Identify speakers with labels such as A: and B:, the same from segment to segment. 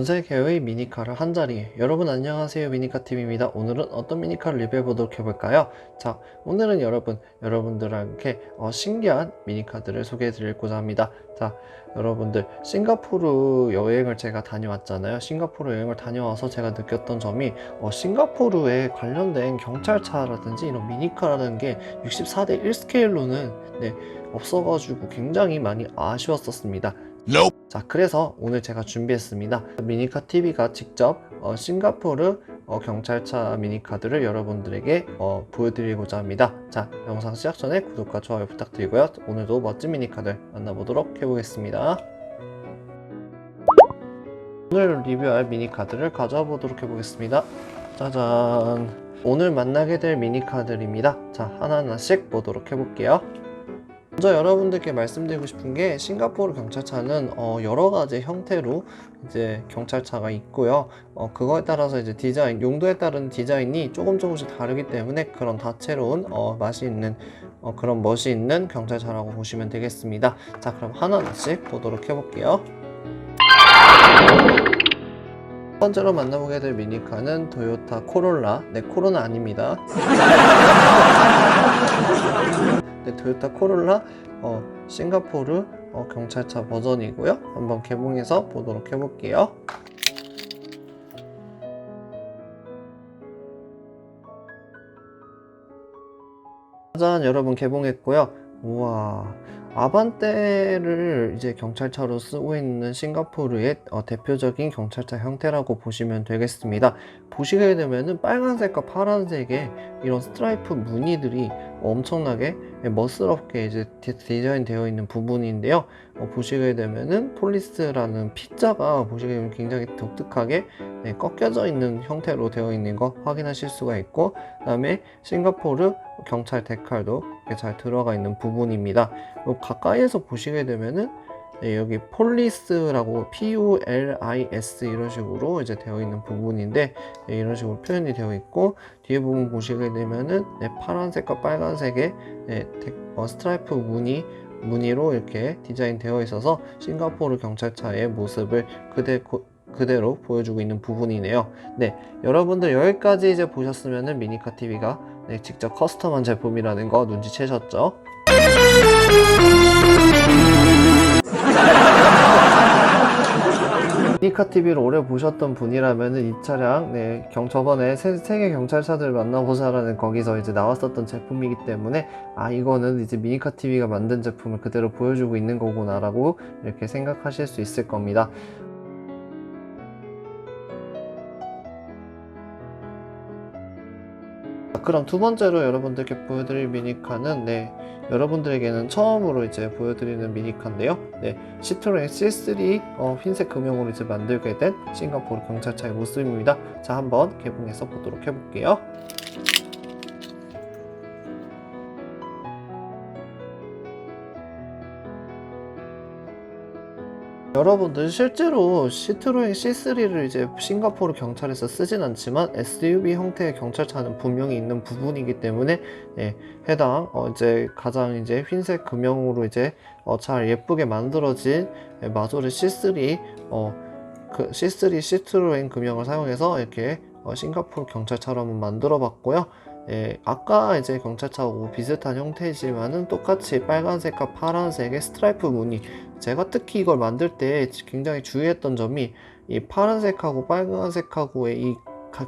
A: 세계의 미니카를 한자리에. 여러분 안녕하세요, 미니카TV입니다. 오늘은 어떤 미니카를 리뷰해보도록 해볼까요? 자, 오늘은 여러분들에게 신기한 미니카들을 소개해드리고자 합니다. 자, 여러분들, 싱가포르 여행을 제가 다녀왔잖아요. 싱가포르 여행을 다녀와서 제가 느꼈던 점이 싱가포르에 관련된 경찰차라든지 이런 미니카라는 게 64대 1 스케일로는 없어가지고 굉장히 많이 아쉬웠었습니다. 자, 그래서 오늘 제가 준비했습니다. 미니카TV가 직접 싱가포르 경찰차 미니카들을 여러분들에게 보여드리고자 합니다. 자, 영상 시작 전에 구독과 좋아요 부탁드리고요. 오늘도 멋진 미니카들 만나보도록 해보겠습니다. 오늘 리뷰할 미니카들을 가져와 보도록 해보겠습니다. 짜잔! 오늘 만나게 될 미니카들입니다. 자, 하나하나씩 보도록 해볼게요. 먼저 여러분들께 말씀드리고 싶은 게, 싱가포르 경찰차는 여러 가지 형태로 이제 경찰차가 있고요. 그거에 따라서 이제 디자인, 용도에 따른 디자인이 조금씩 다르기 때문에 그런 다채로운 그런 멋이 있는 경찰차라고 보시면 되겠습니다. 자, 그럼 하나하나씩 보도록 해볼게요. 첫 번째로 만나보게 될 미니카는 토요타 코롤라. 네, 코로나 아닙니다. 네, 토요타 코롤라 싱가포르 경찰차 버전이고요. 한번 개봉해서 보도록 해볼게요. 짜잔, 여러분, 개봉했고요. 우와, 아반떼를 이제 경찰차로 쓰고 있는 싱가포르의 대표적인 경찰차 형태라고 보시면 되겠습니다. 보시게 되면은 빨간색과 파란색의 이런 스트라이프 무늬들이 엄청나게 멋스럽게 이제 디자인 되어 있는 부분인데요. 보시게 되면은 폴리스라는 P자가 보시게 되면 굉장히 독특하게 꺾여져 있는 형태로 되어 있는 거 확인하실 수가 있고, 그 다음에 싱가포르 경찰 데칼도 잘 들어가 있는 부분입니다. 가까이에서 보시게 되면은 여기 폴리스라고 POLIS 이런 식으로 이제 되어 있는 부분인데, 이런 식으로 표현이 되어 있고, 뒤에 부분 보시게 되면은 파란색과 빨간색의 스트라이프 무늬로 이렇게 디자인 되어 있어서 싱가포르 경찰차의 모습을 그대로 보여주고 있는 부분이네요. 네, 여러분들 여기까지 이제 보셨으면은 미니카TV가 직접 커스텀한 제품이라는 거 눈치채셨죠? 미니카TV를 오래 보셨던 분이라면은 이 차량, 저번에 세계 경찰차들 만나보자라는 거기서 이제 나왔었던 제품이기 때문에, 이거는 이제 미니카TV가 만든 제품을 그대로 보여주고 있는 거구나라고 이렇게 생각하실 수 있을 겁니다. 그럼 두 번째로 여러분들께 보여드릴 미니카는 여러분들에게는 처음으로 이제 보여드리는 미니카인데요. 시트로엔 C3 흰색 금형으로 이제 만들게 된 싱가포르 경찰차의 모습입니다. 자, 한번 개봉해서 보도록 해볼게요. 여러분들, 실제로 시트로엔 C3를 이제 싱가포르 경찰에서 쓰진 않지만 SUV 형태의 경찰차는 분명히 있는 부분이기 때문에 해당 이제 가장 이제 흰색 금형으로 이제 잘 예쁘게 만들어진 마조르 C3 C3 시트로엔 금형을 사용해서 이렇게 싱가포르 경찰차로 한번 만들어 봤고요. 아까 이제 경찰차하고 비슷한 형태이지만은 똑같이 빨간색과 파란색의 스트라이프 무늬, 제가 특히 이걸 만들 때 굉장히 주의했던 점이 이 파란색하고 빨간색하고의 이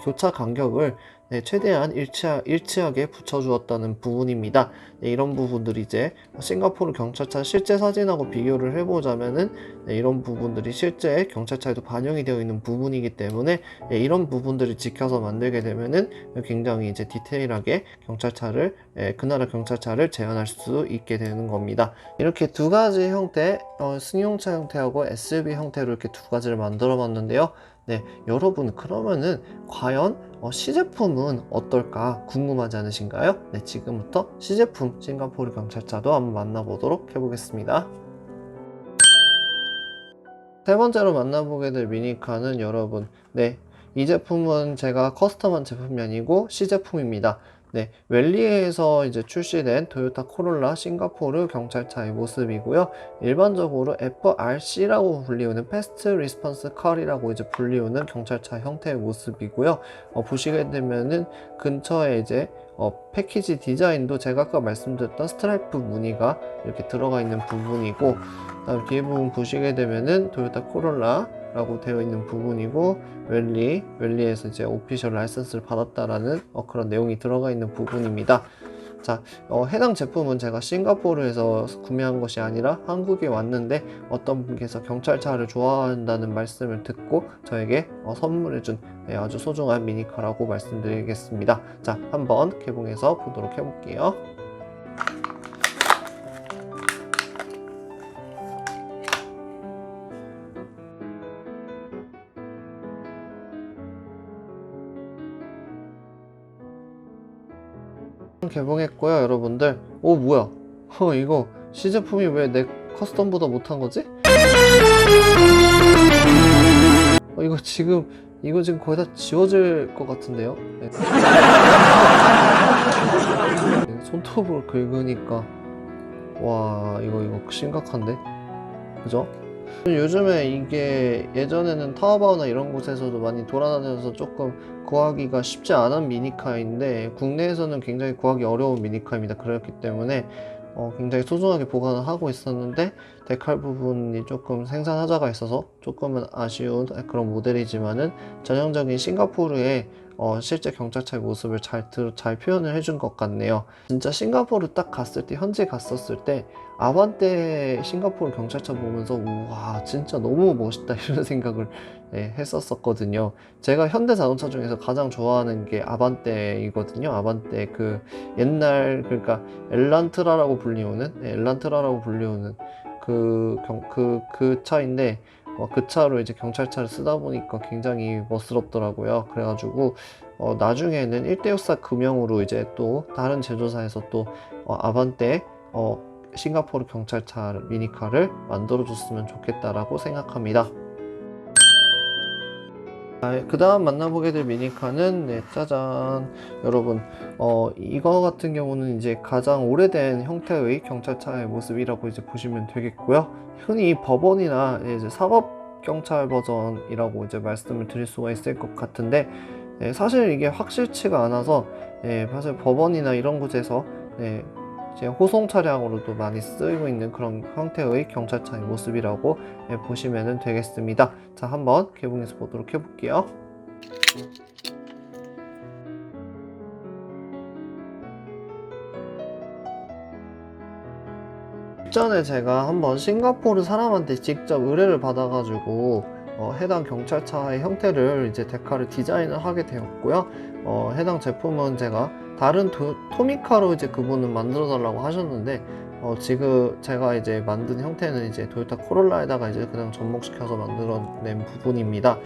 A: 교차 간격을 최대한 일치하게 붙여주었다는 부분입니다. 이런 부분들이 이제 싱가포르 경찰차 실제 사진하고 비교를 해보자면은 이런 부분들이 실제 경찰차에도 반영이 되어 있는 부분이기 때문에 이런 부분들을 지켜서 만들게 되면은 굉장히 이제 디테일하게 그 나라 경찰차를 재현할 수 있게 되는 겁니다. 이렇게 두 가지 형태, 승용차 형태하고 SUV 형태로 이렇게 두 가지를 만들어 봤는데요. 여러분, 그러면은 과연 시제품은 어떨까 궁금하지 않으신가요? 지금부터 시제품 싱가포르 경찰차도 한번 만나보도록 해보겠습니다. 세 번째로 만나보게 될 미니카는 여러분, 이 제품은 제가 커스텀한 제품이 아니고 시제품입니다. 네, 웰리에서 이제 출시된 토요타 코롤라 싱가포르 경찰차의 모습이고요. 일반적으로 FRC라고 불리우는 패스트 리스폰스 컬이라고 이제 불리우는 경찰차 형태의 모습이고요. 보시게 되면은 근처에 이제 패키지 디자인도 제가 아까 말씀드렸던 스트라이프 무늬가 이렇게 들어가 있는 부분이고, 그다음 뒤에 부분 보시게 되면은 토요타 코롤라 라고 되어 있는 부분이고, 웰리에서 이제 오피셜 라이선스를 받았다라는 그런 내용이 들어가 있는 부분입니다. 자, 해당 제품은 제가 싱가포르에서 구매한 것이 아니라 한국에 왔는데 어떤 분께서 경찰차를 좋아한다는 말씀을 듣고 저에게 선물해준 아주 소중한 미니카라고 말씀드리겠습니다. 자, 한번 개봉해서 보도록 해볼게요. 개봉했고요, 여러분들. 오, 뭐야? 이거 시제품이 왜 내 커스텀보다 못한 거지? 이거 지금 거의 다 지워질 것 같은데요? 네. 손톱으로 긁으니까 와, 이거 심각한데? 그죠? 요즘에 이게 예전에는 타오바오나 이런 곳에서도 많이 돌아다녀서 조금 구하기가 쉽지 않은 미니카인데 국내에서는 굉장히 구하기 어려운 미니카입니다. 그렇기 때문에 굉장히 소중하게 보관을 하고 있었는데 데칼 부분이 조금 생산하자가 있어서 조금은 아쉬운 그런 모델이지만은 전형적인 싱가포르의 실제 경찰차의 모습을 잘 표현을 해준 것 같네요. 진짜 싱가포르 딱 갔을 때, 현지 갔었을 때 아반떼 싱가포르 경찰차 보면서 우와 진짜 너무 멋있다 이런 생각을 했었거든요. 제가 현대 자동차 중에서 가장 좋아하는 게 아반떼이거든요. 아반떼 그 옛날, 그러니까 엘란트라라고 불리우는 그 차인데 그 차로 이제 경찰차를 쓰다 보니까 굉장히 멋스럽더라고요. 그래가지고 나중에는 1대64 금형으로 이제 또 다른 제조사에서 또 아반떼 싱가포르 경찰차 미니카를 만들어 줬으면 좋겠다라고 생각합니다. 그 다음 만나보게 될 미니카는 짜잔, 여러분 이거 같은 경우는 이제 가장 오래된 형태의 경찰차의 모습이라고 이제 보시면 되겠고요. 흔히 법원이나 이제 사법 경찰 버전이라고 이제 말씀을 드릴 수가 있을 것 같은데 사실 이게 확실치가 않아서 사실 법원이나 이런 곳에서 이제 호송 차량으로도 많이 쓰이고 있는 그런 형태의 경찰차의 모습이라고 보시면 되겠습니다. 자, 한번 개봉해서 보도록 해볼게요. 전에 제가 한번 싱가포르 사람한테 직접 의뢰를 받아가지고 해당 경찰차의 형태를 이제 데칼을 디자인을 하게 되었고요. 해당 제품은 제가 다른 토미카로 이제 그분은 만들어 달라고 하셨는데 지금 제가 이제 만든 형태는 이제 토요타 코롤라에다가 이제 그냥 접목시켜서 만들어낸 부분입니다.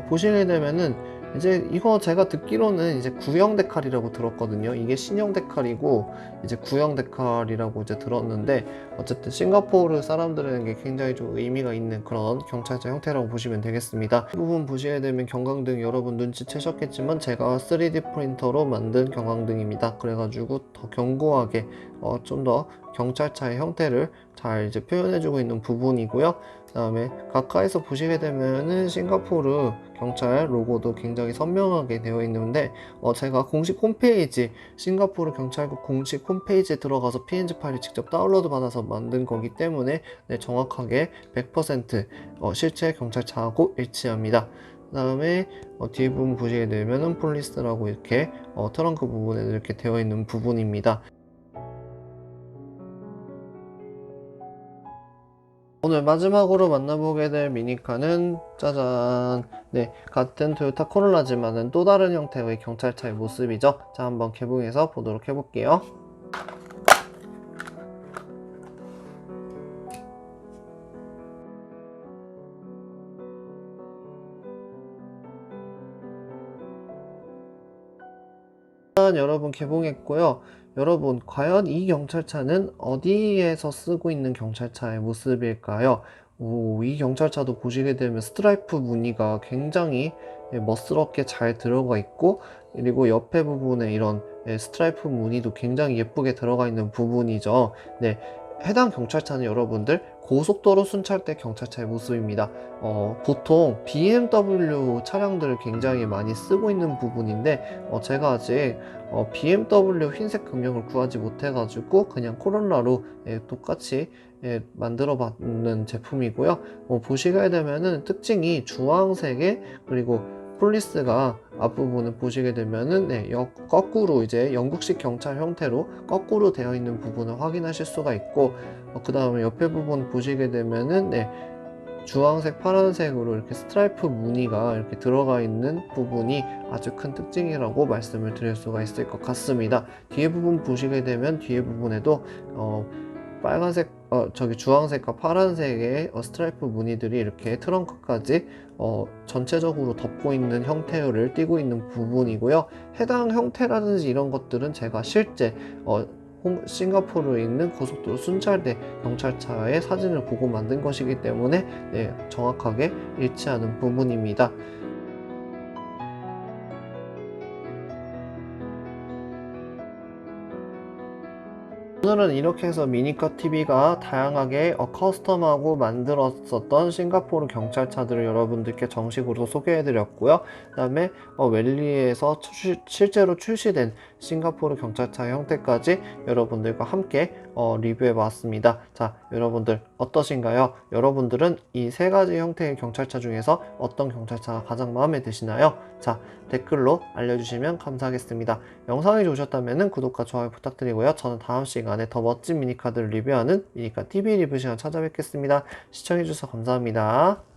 A: 보시게 되면은 이제 이거 제가 듣기로는 이제 구형 데칼이라고 들었거든요. 이게 신형 데칼이고 이제 구형 데칼이라고 이제 들었는데 어쨌든 싱가포르 사람들에게 굉장히 좀 의미가 있는 그런 경찰차 형태라고 보시면 되겠습니다. 이 부분 보시게 되면 경광등 여러분 눈치채셨겠지만 제가 3D 프린터로 만든 경광등입니다. 그래가지고 더 견고하게 좀 더 경찰차의 형태를 잘 이제 표현해주고 있는 부분이고요. 그 다음에 가까이서 보시게 되면은 싱가포르 경찰 로고도 굉장히 선명하게 되어 있는데 제가 공식 홈페이지, 싱가포르 경찰국 공식 홈페이지에 들어가서 PNG 파일을 직접 다운로드 받아서 만든 거기 때문에 정확하게 100% 실제 경찰차하고 일치합니다. 그 다음에 뒤에 부분 보시게 되면은 폴리스라고 이렇게 트렁크 부분에 이렇게 되어 있는 부분입니다. 오늘 마지막으로 만나보게 될 미니카는 짜잔, 같은 토요타 코롤라지만은 또 다른 형태의 경찰차의 모습이죠. 자, 한번 개봉해서 보도록 해볼게요. 여러분 개봉했고요. 여러분 과연 이 경찰차는 어디에서 쓰고 있는 경찰차의 모습일까요? 이 경찰차도 보시게 되면 스트라이프 무늬가 굉장히 멋스럽게 잘 들어가 있고, 그리고 옆에 부분에 이런 스트라이프 무늬도 굉장히 예쁘게 들어가 있는 부분이죠. 네, 해당 경찰차는 여러분들 고속도로 순찰대 경찰차의 모습입니다. 보통 BMW 차량들을 굉장히 많이 쓰고 있는 부분인데 제가 아직 BMW 흰색 금형을 구하지 못해가지고 그냥 코롤라로 똑같이 만들어 봤는 제품이고요. 보시게 되면은 특징이 주황색에, 그리고 폴리스가 앞부분을 보시게 되면은 거꾸로 이제 영국식 경찰 형태로 거꾸로 되어 있는 부분을 확인하실 수가 있고, 그 다음에 옆에 부분 보시게 되면은 주황색, 파란색으로 이렇게 스트라이프 무늬가 이렇게 들어가 있는 부분이 아주 큰 특징이라고 말씀을 드릴 수가 있을 것 같습니다. 뒤에 부분 보시게 되면 뒤에 부분에도 빨간색, 주황색과 파란색의 스트라이프 무늬들이 이렇게 트렁크까지 전체적으로 덮고 있는 형태를 띠고 있는 부분이고요. 해당 형태라든지 이런 것들은 제가 실제 싱가포르에 있는 고속도로 순찰대 경찰차의 사진을 보고 만든 것이기 때문에 정확하게 일치하는 부분입니다. 오늘은 이렇게 해서 미니카 TV가 다양하게 커스텀하고 만들었었던 싱가포르 경찰차들을 여러분들께 정식으로 소개해 드렸고요. 그 다음에 웰리에서 실제로 출시된 싱가포르 경찰차 형태까지 여러분들과 함께 리뷰해 봤습니다. 자, 여러분들 어떠신가요? 여러분들은 이 세 가지 형태의 경찰차 중에서 어떤 경찰차가 가장 마음에 드시나요? 자, 댓글로 알려주시면 감사하겠습니다. 영상이 좋으셨다면 구독과 좋아요 부탁드리고요. 저는 다음 시간에 더 멋진 미니카드를 리뷰하는 미니카 TV 리뷰 시간 찾아뵙겠습니다. 시청해주셔서 감사합니다.